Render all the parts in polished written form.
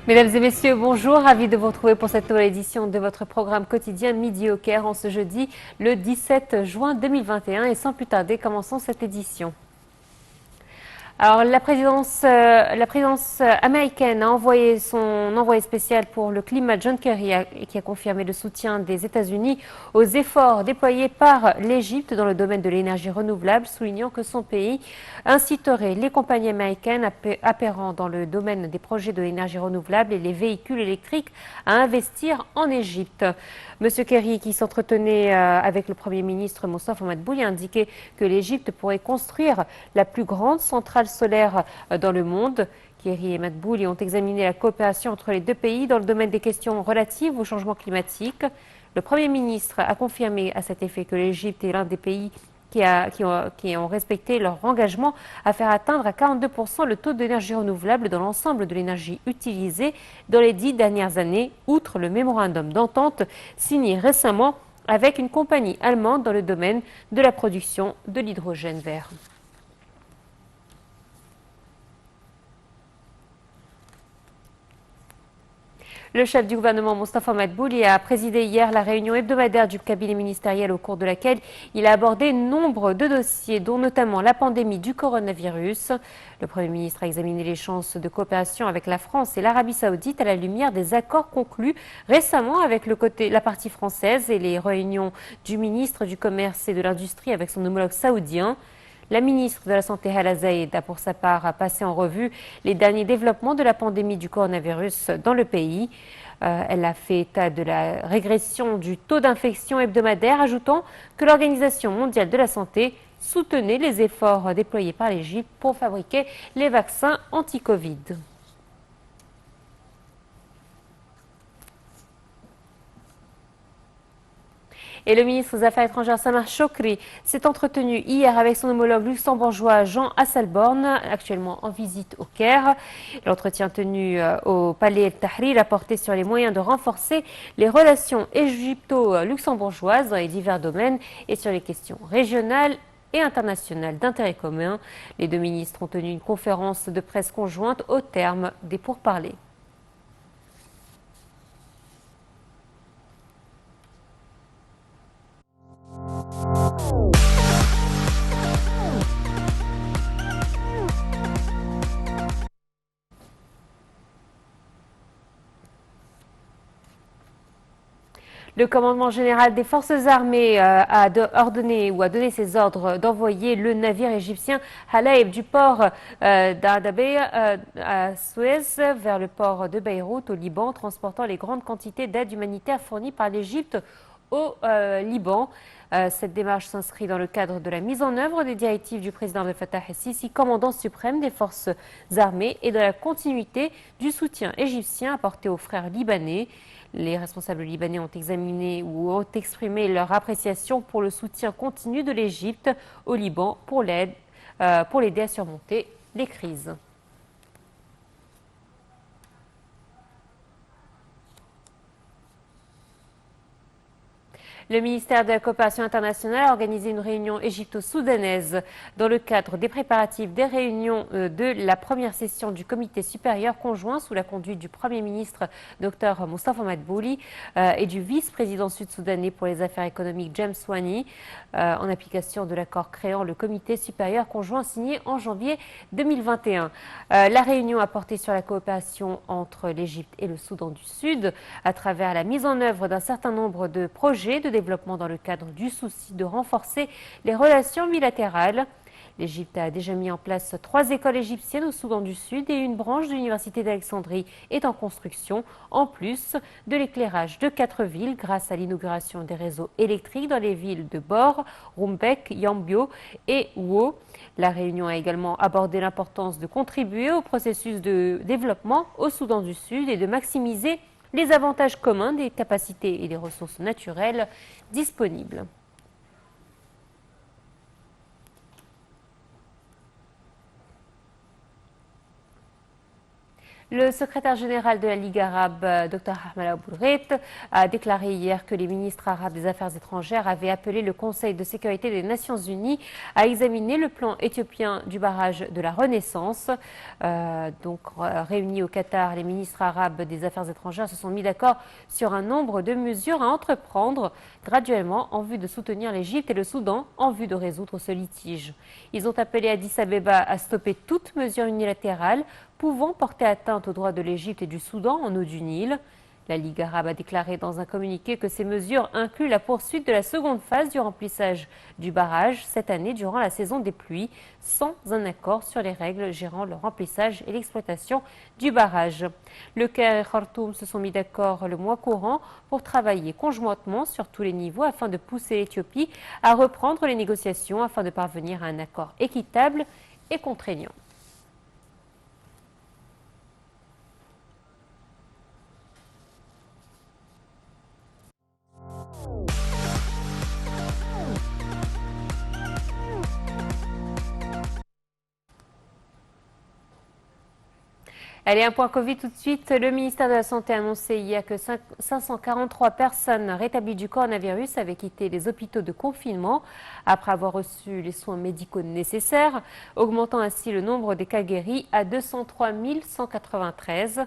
Mesdames et messieurs, bonjour, ravi de vous retrouver pour cette nouvelle édition de votre programme quotidien Midi au Caire en ce jeudi le 17 juin 2021 et sans plus tarder, commençons cette édition. Alors, la présidence américaine a envoyé son envoyé spécial pour le climat, John Kerry, qui a confirmé le soutien des États-Unis aux efforts déployés par l'Égypte dans le domaine de l'énergie renouvelable, soulignant que son pays inciterait les compagnies américaines opérant dans le domaine des projets de l'énergie renouvelable et les véhicules électriques à investir en Égypte. Monsieur Kerry, qui s'entretenait avec le Premier ministre Moustapha Madbouli, a indiqué que l'Égypte pourrait construire la plus grande centrale solaire dans le monde. Kerry et Madbouli ont examiné la coopération entre les deux pays dans le domaine des questions relatives au changement climatique. Le Premier ministre a confirmé à cet effet que l'Égypte est l'un des pays qui ont respecté leur engagement à faire atteindre à 42% le taux d'énergie renouvelable dans l'ensemble de l'énergie utilisée dans les 10 dernières années, outre le mémorandum d'entente signé récemment avec une compagnie allemande dans le domaine de la production de l'hydrogène vert. Le chef du gouvernement, Moustapha Madbouli, a présidé hier la réunion hebdomadaire du cabinet ministériel au cours de laquelle il a abordé nombre de dossiers, dont notamment la pandémie du coronavirus. Le Premier ministre a examiné les chances de coopération avec la France et l'Arabie saoudite à la lumière des accords conclus récemment avec la partie française et les réunions du ministre du Commerce et de l'Industrie avec son homologue saoudien. La ministre de la Santé, Hala Zaïd, a pour sa part passé en revue les derniers développements de la pandémie du coronavirus dans le pays. Elle a fait état de la régression du taux d'infection hebdomadaire, ajoutant que l'Organisation mondiale de la santé soutenait les efforts déployés par l'Égypte pour fabriquer les vaccins anti-Covid. Et le ministre des Affaires étrangères, Samar Chokri, s'est entretenu hier avec son homologue luxembourgeois Jean Asselborn, actuellement en visite au Caire. L'entretien tenu au Palais El Tahrir a porté sur les moyens de renforcer les relations égypto-luxembourgeoises dans les divers domaines et sur les questions régionales et internationales d'intérêt commun. Les deux ministres ont tenu une conférence de presse conjointe au terme des pourparlers. Le commandement général des forces armées a ordonné ou a donné ses ordres d'envoyer le navire égyptien Halaib du port d'Adabé à Suez vers le port de Beyrouth au Liban, transportant les grandes quantités d'aide humanitaire fournies par l'Égypte au Liban. Cette démarche s'inscrit dans le cadre de la mise en œuvre des directives du président Abdel Fattah el-Sisi, commandant suprême des forces armées, et dans la continuité du soutien égyptien apporté aux frères libanais. Les responsables libanais ont examiné ou ont exprimé leur appréciation pour le soutien continu de l'Égypte au Liban pour l'aider à surmonter les crises. Le ministère de la Coopération internationale a organisé une réunion égypto-soudanaise dans le cadre des préparatifs des réunions de la première session du comité supérieur conjoint sous la conduite du Premier ministre Dr Moustapha Madbouli et du vice-président sud-soudanais pour les affaires économiques James Wani, en application de l'accord créant le comité supérieur conjoint signé en janvier 2021. La réunion a porté sur la coopération entre l'Égypte et le Soudan du Sud à travers la mise en œuvre d'un certain nombre de projets de développement dans le cadre du souci de renforcer les relations bilatérales. L'Égypte a déjà mis en place 3 écoles égyptiennes au Soudan du Sud et une branche de l'Université d'Alexandrie est en construction, en plus de l'éclairage de 4 villes grâce à l'inauguration des réseaux électriques dans les villes de Bor, Rumbek, Yambio et Wo. La réunion a également abordé l'importance de contribuer au processus de développement au Soudan du Sud et de maximiser les avantages communs des capacités et des ressources naturelles disponibles. Le secrétaire général de la Ligue arabe, Dr Ahmed Abou-Ghait, a déclaré hier que les ministres arabes des Affaires étrangères avaient appelé le Conseil de sécurité des Nations Unies à examiner le plan éthiopien du barrage de la Renaissance. Réunis au Qatar, les ministres arabes des Affaires étrangères se sont mis d'accord sur un nombre de mesures à entreprendre graduellement en vue de soutenir l'Égypte et le Soudan en vue de résoudre ce litige. Ils ont appelé Addis Abeba à stopper toute mesure unilatérale pouvant porter atteinte aux droits de l'Égypte et du Soudan en eau du Nil. La Ligue arabe a déclaré dans un communiqué que ces mesures incluent la poursuite de la seconde phase du remplissage du barrage cette année durant la saison des pluies, sans un accord sur les règles gérant le remplissage et l'exploitation du barrage. Le Caire et Khartoum se sont mis d'accord le mois courant pour travailler conjointement sur tous les niveaux afin de pousser l'Éthiopie à reprendre les négociations afin de parvenir à un accord équitable et contraignant. Allez, un point Covid tout de suite. Le ministère de la Santé a annoncé hier que 543 personnes rétablies du coronavirus avaient quitté les hôpitaux de confinement après avoir reçu les soins médicaux nécessaires, augmentant ainsi le nombre des cas guéris à 203 193.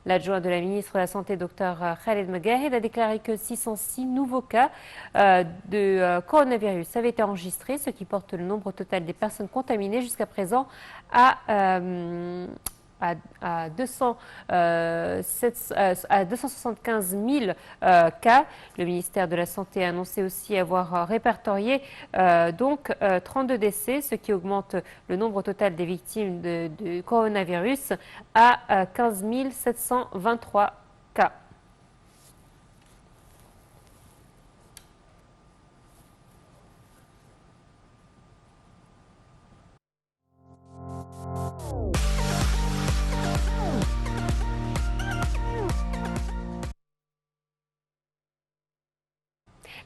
L'adjoint de la ministre de la Santé, Dr Khaled Magahed, a déclaré que 606 nouveaux cas de coronavirus avaient été enregistrés, ce qui porte le nombre total des personnes contaminées jusqu'à présent à 275 000 cas. Le ministère de la Santé a annoncé aussi avoir répertorié 32 décès, ce qui augmente le nombre total des victimes de coronavirus à 15 723 cas.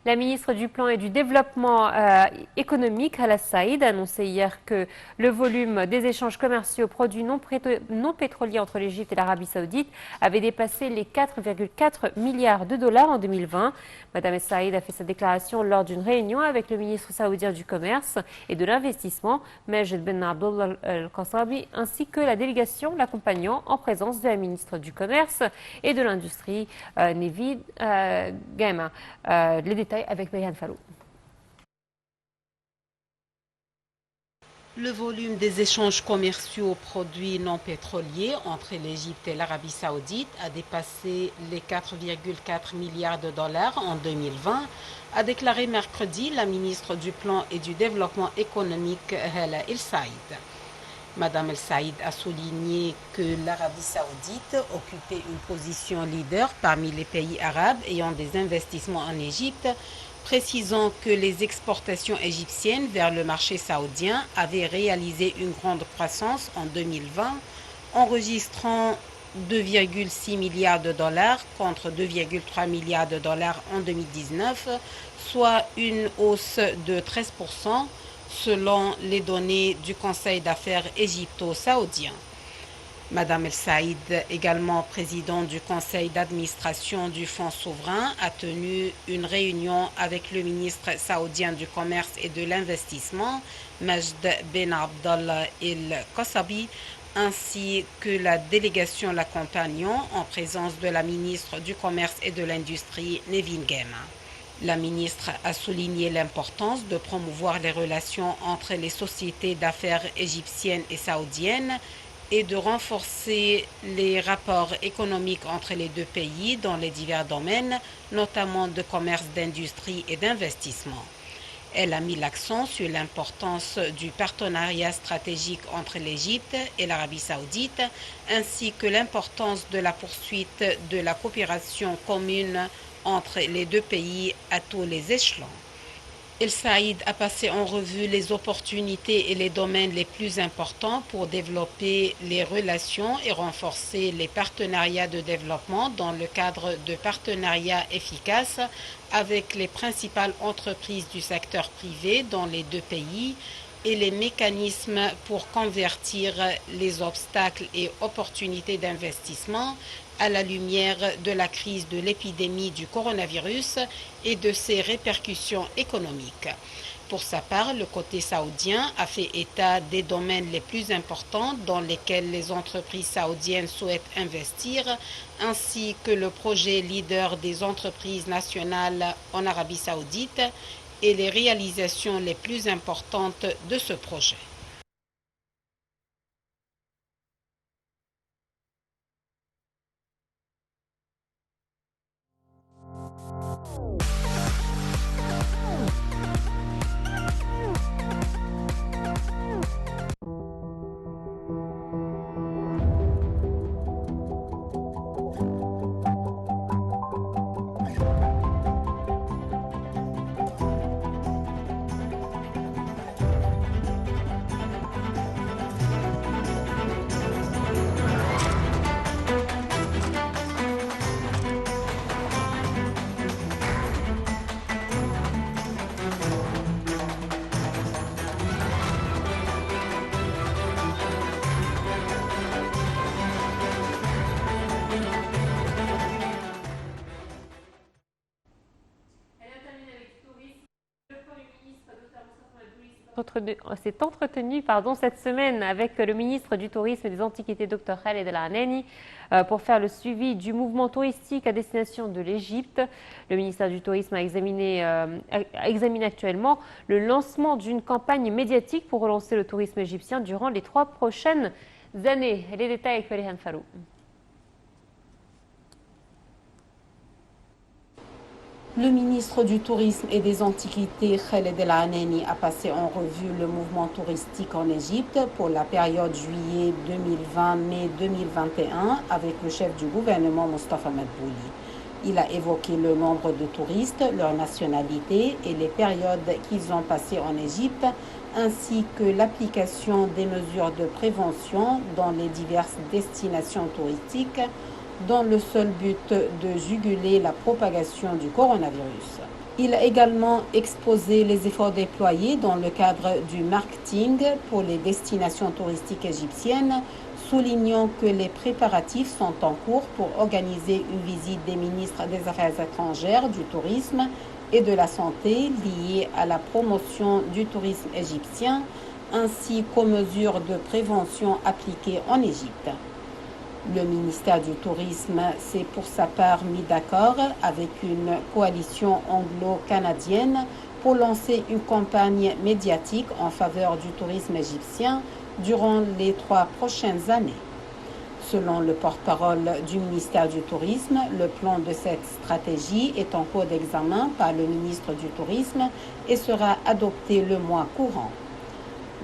La ministre du Plan et du Développement économique, Hala Saïd, a annoncé hier que le volume des échanges commerciaux produits non pétroliers entre l'Égypte et l'Arabie Saoudite avait dépassé les 4,4 milliards de dollars en 2020. Madame Saïd a fait sa déclaration lors d'une réunion avec le ministre saoudien du Commerce et de l'Investissement, Majed Ben Abdullah Al-Qasabi, ainsi que la délégation l'accompagnant en présence de la ministre du Commerce et de l'Industrie, Nevid Gaima. Les détails avec Marianne Fallou. Le volume des échanges commerciaux produits non pétroliers entre l'Égypte et l'Arabie Saoudite a dépassé les 4,4 milliards de dollars en 2020, a déclaré mercredi la ministre du Plan et du Développement économique, Hala El Saïd. Madame El Saïd a souligné que l'Arabie Saoudite occupait une position leader parmi les pays arabes ayant des investissements en Égypte, précisant que les exportations égyptiennes vers le marché saoudien avaient réalisé une grande croissance en 2020, enregistrant 2,6 milliards de dollars contre 2,3 milliards de dollars en 2019, soit une hausse de 13%, selon les données du Conseil d'affaires égypto-saoudien. Madame El Saïd, également présidente du conseil d'administration du Fonds souverain, a tenu une réunion avec le ministre saoudien du Commerce et de l'Investissement, Majd Ben Abdallah El-Qasabi, ainsi que la délégation l'accompagnant en présence de la ministre du Commerce et de l'Industrie, Nevin Gaima. La ministre a souligné l'importance de promouvoir les relations entre les sociétés d'affaires égyptiennes et saoudiennes et de renforcer les rapports économiques entre les deux pays dans les divers domaines, notamment de commerce, d'industrie et d'investissement. Elle a mis l'accent sur l'importance du partenariat stratégique entre l'Égypte et l'Arabie saoudite, ainsi que l'importance de la poursuite de la coopération commune entre les deux pays à tous les échelons. El Saïd a passé en revue les opportunités et les domaines les plus importants pour développer les relations et renforcer les partenariats de développement dans le cadre de partenariats efficaces avec les principales entreprises du secteur privé dans les deux pays et les mécanismes pour convertir les obstacles et opportunités d'investissement à la lumière de la crise de l'épidémie du coronavirus et de ses répercussions économiques. Pour sa part, le côté saoudien a fait état des domaines les plus importants dans lesquels les entreprises saoudiennes souhaitent investir, ainsi que le projet leader des entreprises nationales en Arabie saoudite et les réalisations les plus importantes de ce projet. S'est entretenu cette semaine avec le ministre du Tourisme et des Antiquités, Dr Khaled El Anani, pour faire le suivi du mouvement touristique à destination de l'Égypte. Le ministère du Tourisme a examiné actuellement le lancement d'une campagne médiatique pour relancer le tourisme égyptien durant les 3 prochaines années. Les détails avec Farihan Farou. Le ministre du Tourisme et des Antiquités, Khaled El Anani, a passé en revue le mouvement touristique en Égypte pour la période juillet 2020-mai 2021 avec le chef du gouvernement, Mostafa Madbouli. Il a évoqué le nombre de touristes, leur nationalité et les périodes qu'ils ont passées en Égypte, ainsi que l'application des mesures de prévention dans les diverses destinations touristiques, dans le seul but de juguler la propagation du coronavirus. Il a également exposé les efforts déployés dans le cadre du marketing pour les destinations touristiques égyptiennes, soulignant que les préparatifs sont en cours pour organiser une visite des ministres des Affaires étrangères, du tourisme et de la santé liée à la promotion du tourisme égyptien, ainsi qu'aux mesures de prévention appliquées en Égypte. Le ministère du Tourisme s'est pour sa part mis d'accord avec une coalition anglo-canadienne pour lancer une campagne médiatique en faveur du tourisme égyptien durant les 3 prochaines années. Selon le porte-parole du ministère du Tourisme, le plan de cette stratégie est en cours d'examen par le ministre du Tourisme et sera adopté le mois courant.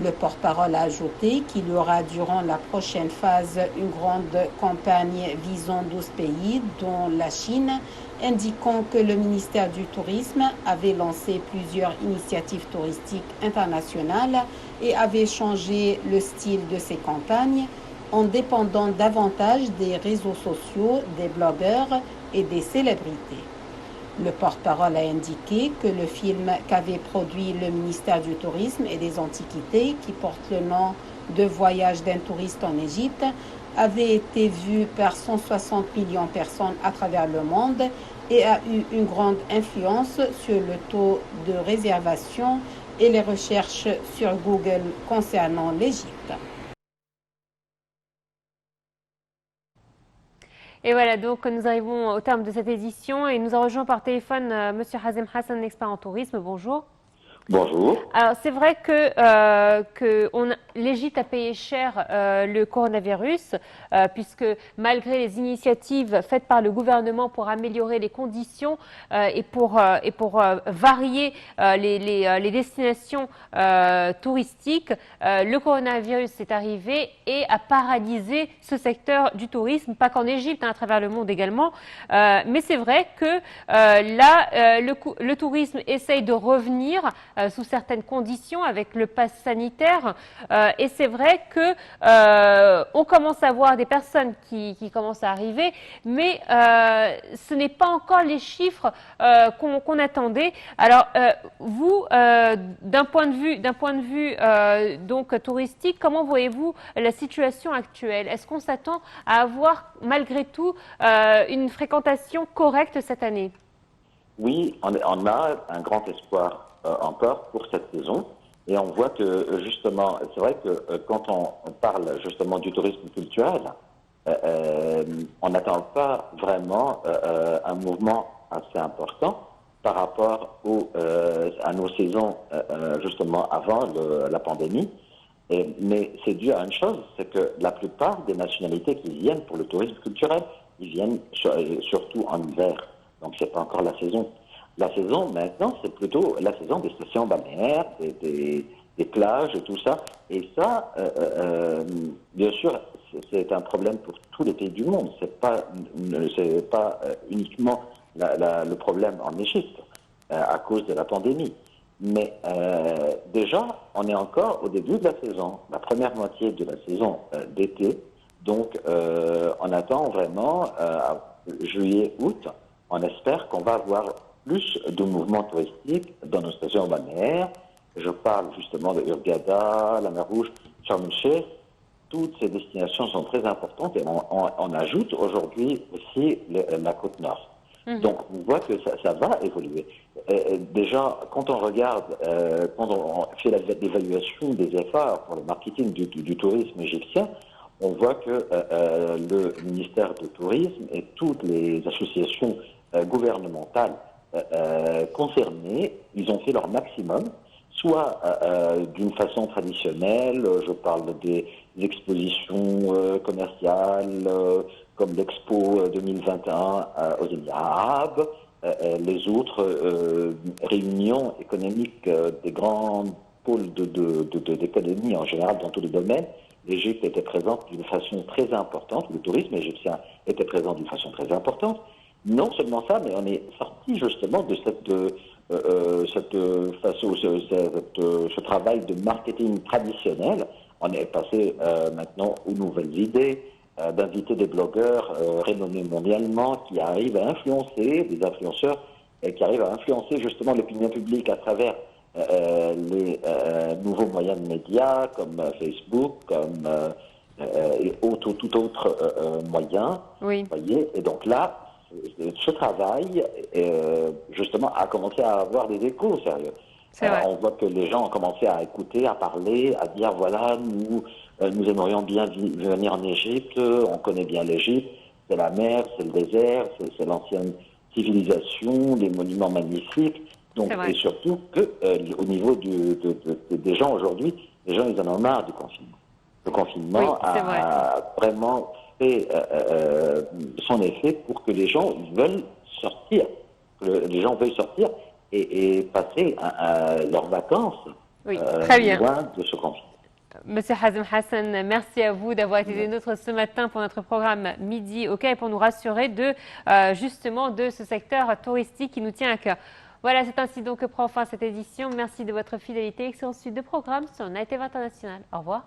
Le porte-parole a ajouté qu'il y aura durant la prochaine phase une grande campagne visant 12 pays, dont la Chine, indiquant que le ministère du Tourisme avait lancé plusieurs initiatives touristiques internationales et avait changé le style de ses campagnes en dépendant davantage des réseaux sociaux, des blogueurs et des célébrités. Le porte-parole a indiqué que le film qu'avait produit le ministère du Tourisme et des Antiquités, qui porte le nom de Voyage d'un touriste en Égypte, avait été vu par 160 millions de personnes à travers le monde et a eu une grande influence sur le taux de réservation et les recherches sur Google concernant l'Égypte. Et voilà, donc nous arrivons au terme de cette édition et nous a rejoint par téléphone M. Hazem Hassan, expert en tourisme. Bonjour. Bonjour. Alors c'est vrai que, l'Égypte a payé cher le coronavirus, puisque malgré les initiatives faites par le gouvernement pour améliorer les conditions et pour varier les destinations touristiques, le coronavirus est arrivé et a paralysé ce secteur du tourisme, pas qu'en Égypte, à travers le monde également. Mais c'est vrai que là, le tourisme essaye de revenir sous certaines conditions avec le pass sanitaire. Et c'est vrai que on commence à voir des personnes qui commencent à arriver, mais ce n'est pas encore les chiffres qu'on attendait. Alors, vous, d'un point de vue donc touristique, comment voyez-vous la situation actuelle? Est-ce qu'on s'attend à avoir malgré tout une fréquentation correcte cette année? Oui, on a un grand espoir encore pour cette saison. Et on voit que justement, c'est vrai que quand on parle justement du tourisme culturel, on n'attend pas vraiment un mouvement assez important par rapport à nos saisons justement avant la pandémie. Mais c'est dû à une chose, c'est que la plupart des nationalités qui viennent pour le tourisme culturel, ils viennent surtout en hiver. Donc c'est pas encore la saison. La saison maintenant, c'est plutôt la saison des stations balnéaires, des plages et tout ça. Et ça, bien sûr, c'est un problème pour tous les pays du monde. C'est pas uniquement le problème en Égypte à cause de la pandémie. Mais déjà, on est encore au début de la saison, la première moitié de la saison d'été. Donc, on attend vraiment juillet, août. On espère qu'on va avoir plus de mouvements touristiques dans nos stations balnéaires. Je parle justement de Hurghada, la mer Rouge, Sharm el-Sheikh. Toutes ces destinations sont très importantes et on ajoute aujourd'hui aussi la côte nord. Donc, on voit que ça va évoluer. Déjà, quand on regarde, quand on fait l'évaluation des efforts pour le marketing du tourisme égyptien, on voit que le ministère du Tourisme et toutes les associations gouvernementales concernées, ils ont fait leur maximum, soit d'une façon traditionnelle, je parle des expositions commerciales, comme l'Expo 2021 aux Émirats arabes, les autres réunions économiques des grands pôles d'économie en général dans tous les domaines. L'Égypte était présente d'une façon très importante, le tourisme égyptien était présent d'une façon très importante. Non seulement ça, mais on est sorti justement de ce travail de marketing traditionnel. On est passé maintenant aux nouvelles idées, d'inviter des blogueurs renommés mondialement qui arrivent à influencer, des influenceurs qui arrivent à influencer justement l'opinion publique à travers les nouveaux moyens de médias comme Facebook, comme et tout autre moyen. Oui. Voyez, et donc là, ce travail justement a commencé à avoir des échos sérieux. On voit que les gens ont commencé à écouter, à parler, à dire voilà, nous aimerions bien venir en Égypte, on connaît bien l'Égypte, c'est la mer, c'est le désert, c'est l'ancienne civilisation, les monuments magnifiques. Donc, et surtout que au niveau des gens aujourd'hui, les gens ils en ont marre du confinement. Le confinement a vraiment fait son effet pour que les gens veulent sortir, que les gens veulent sortir et passer leurs vacances loin de ce confinement. Monsieur Hazem Hassan, merci à vous d'avoir été nôtre ce matin pour notre programme Midi OK et pour nous rassurer justement de ce secteur touristique qui nous tient à cœur. Voilà, c'est ainsi donc que prend fin cette édition. Merci de votre fidélité. Excellente suite de programmes sur Night TV International. Au revoir.